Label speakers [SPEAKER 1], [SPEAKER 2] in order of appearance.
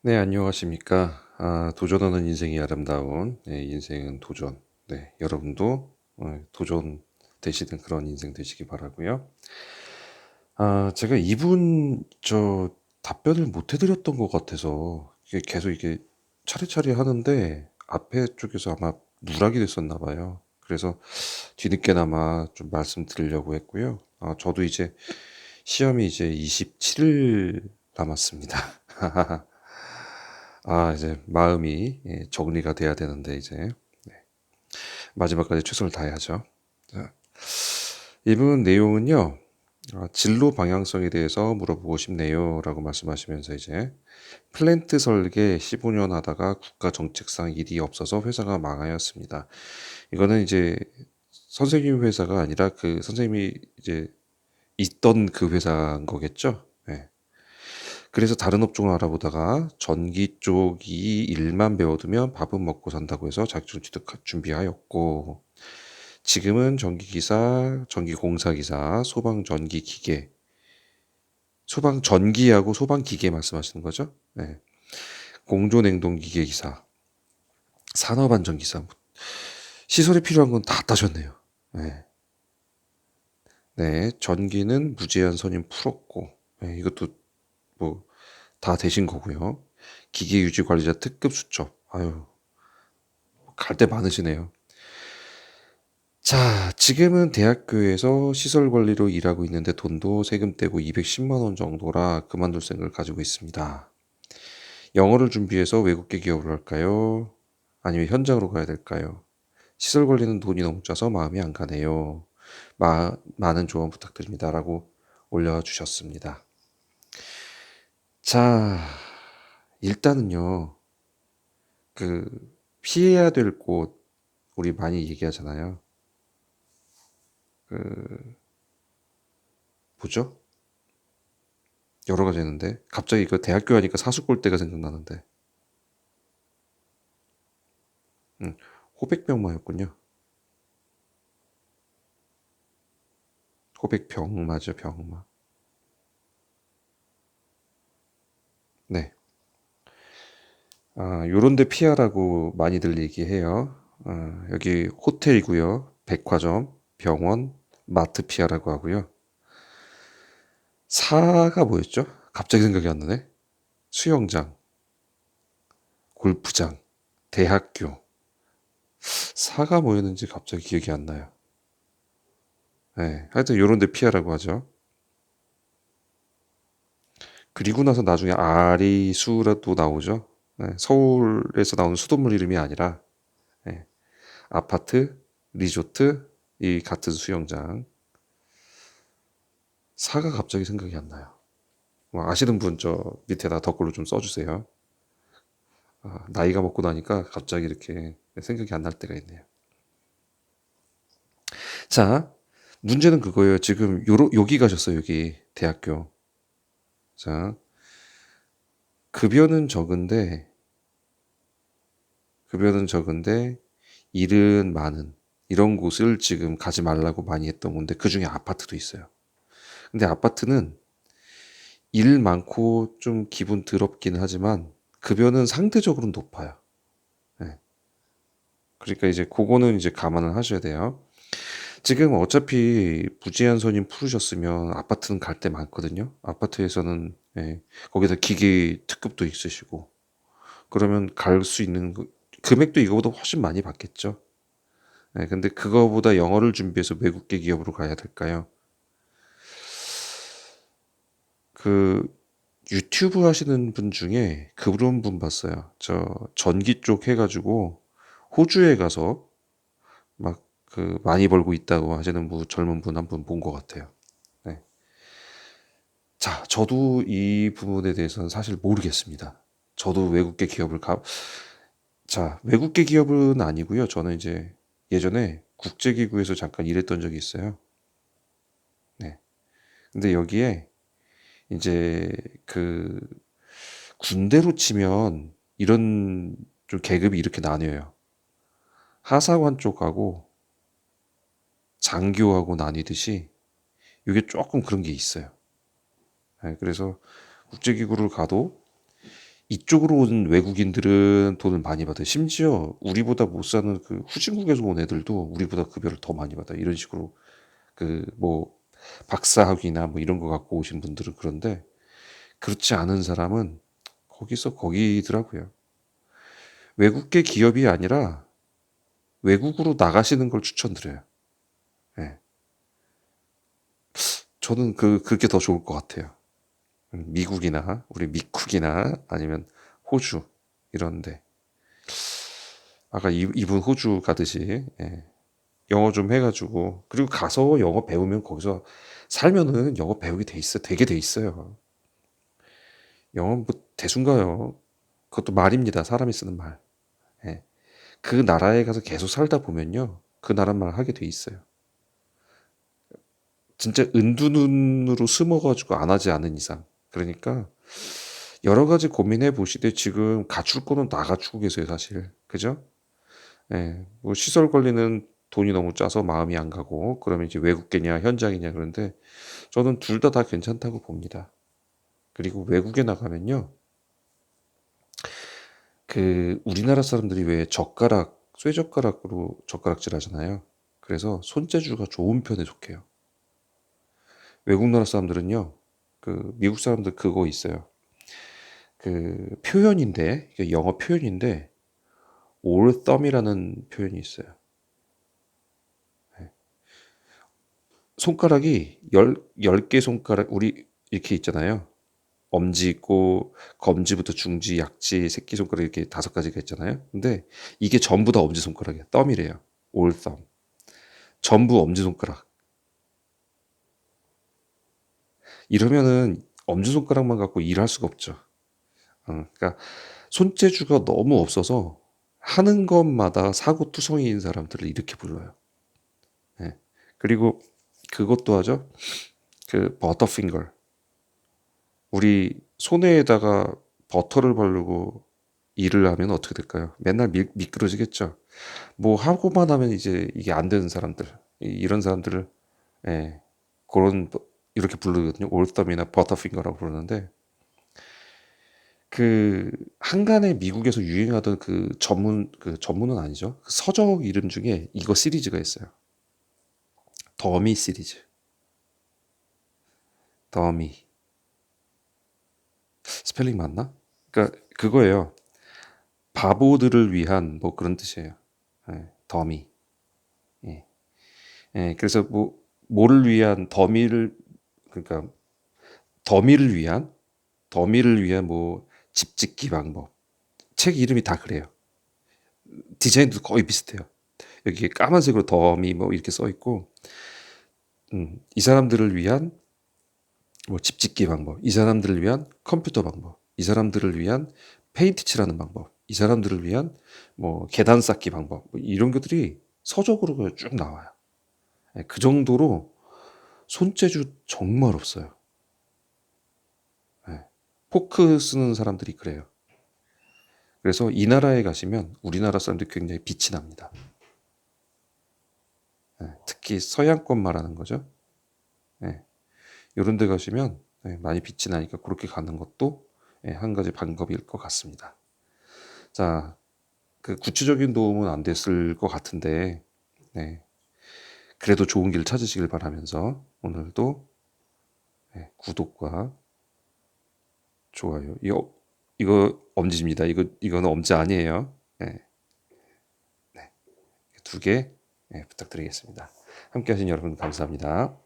[SPEAKER 1] 네, 안녕하십니까. 도전하는 인생이 아름다운, 네, 인생은 도전. 네, 여러분도 도전 되시는 그런 인생 되시기 바라고요. 제가 이분 답변을 못 해드렸던 것 같아서 이게 계속 이게 차례차례 하는데 앞에 쪽에서 아마 누락이 됐었나 봐요. 그래서 뒤늦게나마 좀 말씀드리려고 했고요. 저도 이제 시험이 이제 27일 남았습니다. 이제 마음이 정리가 돼야 되는데 이제 네, 마지막까지 최선을 다해야죠. 자, 이분 내용은요. 진로 방향성에 대해서 물어보고 싶네요라고 말씀하시면서 이제 플랜트 설계 15년 하다가 국가 정책상 일이 없어서 회사가 망하였습니다. 이거는 이제 선생님 회사가 아니라 그 선생님이 이제 있던 그 회사인 거겠죠. 네. 그래서 다른 업종을 알아보다가 전기 쪽이 일만 배워두면 밥은 먹고 산다고 해서 자격증 취득 준비하였고, 지금은 전기기사, 전기공사기사, 소방전기기계, 소방전기하고 소방기계 말씀하시는 거죠? 네. 공조냉동기계기사, 산업안전기사, 시설에 필요한 건 다 따셨네요. 네. 네, 전기는 무제한 선임 풀었고, 네, 이것도 뭐 다 되신 거고요. 기계유지관리자 특급 수첩, 아유, 갈 데 많으시네요. 자, 지금은 대학교에서 시설 관리로 일하고 있는데 돈도 세금 떼고 210만 원 정도라 그만둘 생각을 가지고 있습니다. 영어를 준비해서 외국계 기업을 할까요? 아니면 현장으로 가야 될까요? 시설 관리는 돈이 너무 짜서 마음이 안 가네요. 많은 조언 부탁드립니다라고 올려주셨습니다. 자, 일단은요, 그 피해야 될 곳 우리 많이 얘기하잖아요. 그 뭐죠? 여러 가지 있는데 갑자기 그 대학교 하니까 사수골대가 생각나는데 호백병마였군요. 호백병 맞아 병마. 네. 요런 데 피하라고 많이들 얘기해요. 여기 호텔이고요. 백화점, 병원, 마트 피하라고 하고요. 사가 뭐였죠? 갑자기 생각이 안 나네. 수영장, 골프장, 대학교. 사가 뭐였는지 갑자기 기억이 안 나요. 네. 하여튼 요런 데 피하라고 하죠. 그리고 나서 나중에 아리수라도 나오죠. 네, 서울에서 나오는 수돗물 이름이 아니라 네, 아파트, 리조트, 이 같은 수영장. 사가 갑자기 생각이 안 나요. 뭐 아시는 분 저 밑에다 댓글로 좀 써주세요. 나이가 먹고 나니까 갑자기 이렇게 생각이 안 날 때가 있네요. 자, 문제는 그거예요. 지금 여기 가셨어요. 여기 대학교. 자, 급여는 적은데 급여는 적은데 일은 많은 이런 곳을 지금 가지 말라고 많이 했던 건데 그중에 아파트도 있어요. 근데 아파트는 일 많고 좀 기분 더럽긴 하지만 급여는 상대적으로 높아요. 네. 그러니까 이제 그거는 이제 감안을 하셔야 돼요. 지금 어차피 무제한 선임 풀으셨으면 아파트는 갈 데 많거든요. 아파트에서는 거기다 기계 특급도 있으시고 그러면 갈 수 있는 금액도 이거보다 훨씬 많이 받겠죠. 근데 그거보다 영어를 준비해서 외국계 기업으로 가야 될까요? 그 유튜브 하시는 분 중에 그런 분 봤어요. 저 전기 쪽 해가지고 호주에 가서 막 그 많이 벌고 있다고 하시는 분 젊은 분 한 분 본 것 같아요. 네. 자, 저도 이 부분에 대해서는 사실 모르겠습니다. 저도 외국계 기업을 자, 외국계 기업은 아니고요. 저는 이제 예전에 국제기구에서 잠깐 일했던 적이 있어요. 네. 근데 여기에 이제 그 군대로 치면 이런 좀 계급이 이렇게 나뉘어요. 하사관 쪽하고 장교하고 나뉘듯이 이게 조금 그런 게 있어요. 그래서 국제기구를 가도 이쪽으로 온 외국인들은 돈을 많이 받아요. 심지어 우리보다 못 사는 그 후진국에서 온 애들도 우리보다 급여를 더 많이 받아요. 이런 식으로 그 뭐 박사학위나 뭐 이런 거 갖고 오신 분들은 그런데 그렇지 않은 사람은 거기서 거기더라고요. 외국계 기업이 아니라 외국으로 나가시는 걸 추천드려요. 예. 저는 그게 더 좋을 것 같아요. 미국이나 우리 미쿡이나 아니면 호주 이런데 아까 이분 호주 가듯이 예. 영어 좀 해가지고 그리고 가서 영어 배우면 거기서 살면은 영어 배우게 돼 있어 되게 돼 있어요. 영어 뭐 대순가요. 그것도 말입니다. 사람이 쓰는 말. 예. 그 나라에 가서 계속 살다 보면요 그 나라 말 하게 돼 있어요. 진짜 은둔으로 숨어가지고 안 하지 않은 이상. 그러니까 여러 가지 고민해 보시되 지금 갖출 거는 다 갖추고 계세요, 사실. 그죠? 예. 뭐 시설 관리는 돈이 너무 짜서 마음이 안 가고 그러면 이제 외국계냐 현장이냐 그런데 저는 둘 다 괜찮다고 봅니다. 그리고 외국에 나가면요. 그 우리나라 사람들이 왜 젓가락, 쇠젓가락으로 젓가락질 하잖아요. 그래서 손재주가 좋은 편에 속해요. 외국 나라 사람들은요. 그 미국 사람들 그거 있어요. 그 표현인데 이게 영어 표현인데 all thumb이라는 표현이 있어요. 손가락이 열 개 손가락 우리 이렇게 있잖아요. 엄지 있고 검지부터 중지, 약지, 새끼손가락 이렇게 5가지가 있잖아요. 근데 이게 전부 다 엄지손가락이에요. 덤이래요. all thumb. 전부 엄지손가락. 이러면은 엄지손가락만 갖고 일할 수가 없죠. 그러니까 손재주가 너무 없어서 하는 것마다 사고투성이인 사람들을 이렇게 불러요. 예. 그리고 그것도 하죠. 그 버터핑거. 우리 손에다가 버터를 바르고 일을 하면 어떻게 될까요? 맨날 미끄러지겠죠. 뭐 하고만 하면 이제 이게 안 되는 사람들, 이런 사람들을 예, 그런 이렇게 부르거든요. 올썸이나 버터핑거라고 부르는데 그 한간에 미국에서 유행하던 그 전문은 아니죠. 그 서적 이름 중에 이거 시리즈가 있어요. 더미 시리즈. 더미. 스펠링 맞나? 그러니까 그거예요. 바보들을 위한 뭐 그런 뜻이에요. 예, 더미. 예. 예, 그래서 뭐 뭐를 위한 더미를 그러니까 더미를 위한 더미를 위한 뭐 집짓기 방법. 책 이름이 다 그래요. 디자인도 거의 비슷해요. 여기 까만색으로 더미 뭐 이렇게 써 있고 이 사람들을 위한 뭐 집짓기 방법, 이 사람들을 위한 컴퓨터 방법, 이 사람들을 위한 페인트 칠하는 방법, 이 사람들을 위한 뭐 계단 쌓기 방법, 뭐 이런 것들이 서적으로 그냥 쭉 나와요. 예, 그 정도로 손재주 정말 없어요. 예, 포크 쓰는 사람들이 그래요. 그래서 이 나라에 가시면 우리나라 사람들이 굉장히 빛이 납니다. 예, 특히 서양권 말하는 거죠. 예, 이런 데 가시면 예, 많이 빛이 나니까 그렇게 가는 것도 예, 한 가지 방법일 것 같습니다. 자, 그 구체적인 도움은 안 됐을 것 같은데, 네. 그래도 좋은 길 찾으시길 바라면서 오늘도 네, 구독과 좋아요. 이거 엄지입니다. 이거는 엄지 아니에요. 네, 네. 2개 네, 부탁드리겠습니다. 함께 하신 여러분 감사합니다.